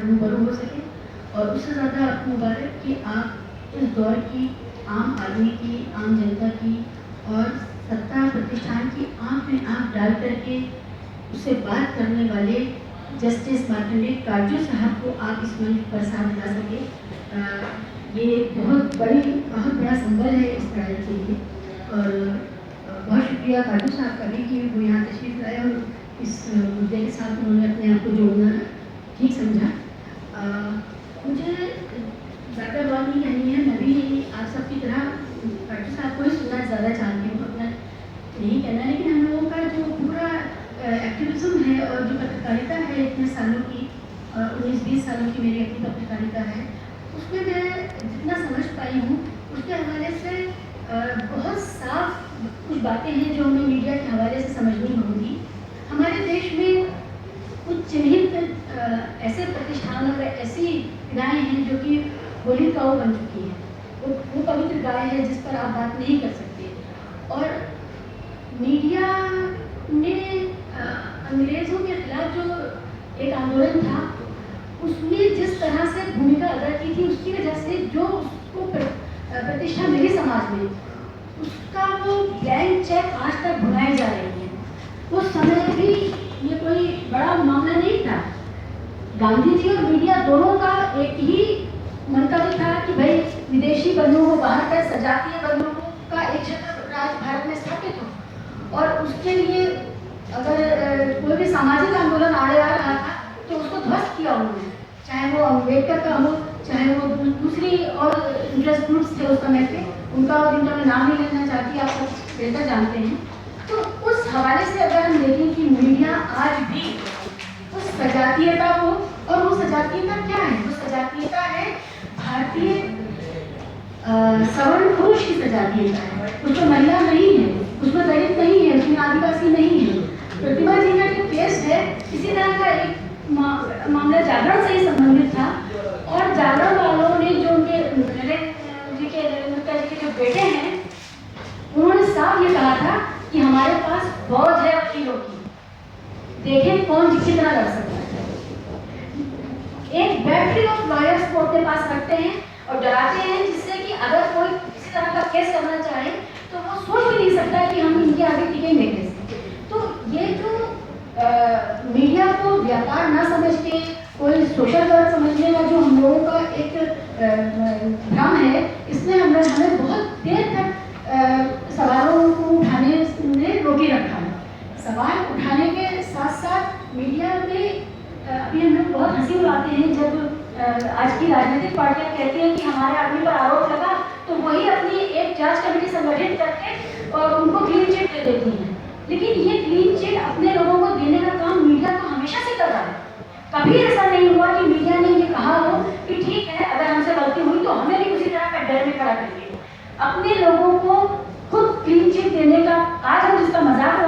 रूबरू हो सके। और उससे ज़्यादा आपको मुबारक कि आप इस दौर की आम आदमी की, आम जनता की और सत्ता प्रतिष्ठान की आंख में आंख डाल करके उससे बात करने वाले जस्टिस मार्कंडेय काटजू साहब को आप इस मंच पर साथ ला सके। ये बहुत बड़ा संबल है इस लड़ाई के लिए। और बहुत शुक्रिया काटजू साहब का भी कि वो यहाँ तशरीफ लाए और इस मुद्दे के साथ उन्होंने अपने आप को जोड़ना ठीक समझा। मुझे ज़्यादा बात नहीं कहनी है। मैं भी आप सबकी तरह काटजू साहब को ही सुनना ज़्यादा चाहती हूँ, अपना नहीं कहना। लेकिन हम लोगों का जो पूरा एक्टिविज्म है और जो पत्रकारिता है इतने सालों की, 19-20 सालों की मेरी अपनी पत्रकारिता है, उसमें मैं जितना समझ पाई हूँ उसके हवाले से बहुत साफ कुछ बातें हैं जो हमें मीडिया के हवाले से समझनी होंगी। हमारे देश में कुछ चिन्हित ऐसे प्रतिष्ठान और ऐसी गायें हैं जो कि होली काऊ बन चुकी हैं। वो पवित्र गाय है जिस पर आप बात नहीं कर सकते। और मीडिया ने अंग्रेज़ों के खिलाफ जो एक आंदोलन था उसमें जिस तरह से भूमिका अदा की थी, उसकी वजह से जो उसको प्रतिष्ठा मिली समाज में, उसका वो ब्लैंक चेक आज तक भुनाए जा रही है। उस समय भी ये कोई बड़ा मामला नहीं था। गांधी जी और मीडिया दोनों का एक ही मंतव्य था कि भाई विदेशी बंधुओं, बाहर का सजातीय बंधुओं का एक क्षेत्र राज भारत में स्थापित हो। और उसके लिए अगर कोई भी सामाजिक आंदोलन आड़े आ रहा था तो उसको ध्वस्त किया उन्होंने, चाहे वो अम्बेडकर का हो, चाहे वो दूसरी और इंटरेस्ट ग्रुप्स थे उस समय पे, उनका और जिनका मैं नाम नहीं लेना चाहती, आप सब बेहतर जानते हैं। तो उस हवाले से अगर हम देखें कि मीडिया आज भी उस सजातीयता को, और वो सजातीयता क्या है? वो सजातीयता है भारतीय सवर्ण पुरुष की सजातीयता है। उसमें महिला नहीं है, उसमें दलित नहीं है, उसमें आदिवासी नहीं है। प्रतिभा जी का जो केस है, इसी तरह का एक मामला जागरण से ही संबंधित था। और जागरण वालों ने जो उनके जी के जो बेटे हैं, उन्होंने साफ ये कहा था कि हमारे पास फौज है वकीलों की, देखें कौन कितना लड़ सकता है। एक बैटरी ऑफ लॉयर्स को अपने पास रखते हैं और डराते हैं, जिससे कि अगर कोई किसी तरह का केस करना चाहे तो वो सोच भी नहीं सकता कि हम इनके आगे टिकेंगे कैसे। तो ये जो मीडिया को व्यापार ना समझ के कोई सोशल वर्क समझने का जो हम लोगों का एक भ्रम है, इसने हमें बहुत देर तक सवालों को उठाने में रोके रखा है। सवाल उठाने के साथ साथ मीडिया में अभी हम लोग बहुत हंसी उड़ाते हैं जब आज की राजनीतिक पार्टियां कहती हैं कि हमारे आदमी पर आरोप लगा, तो वही अपनी एक जांच कमेटी संगठित करके और उनको क्लीन चिट दे देती हैं। लेकिन ये क्लीन चिट अपने लोगों को देने का काम मीडिया तो हमेशा से कर रहा है। कभी ऐसा नहीं हुआ कि मीडिया ने ये कहा हो कि ठीक है, अगर हमसे गलती हुई तो हमें भी उसी तरह का डर में खड़ा करिए। अपने लोगों को खुद क्लीन चिट देने का, आज हम जिसका मजाक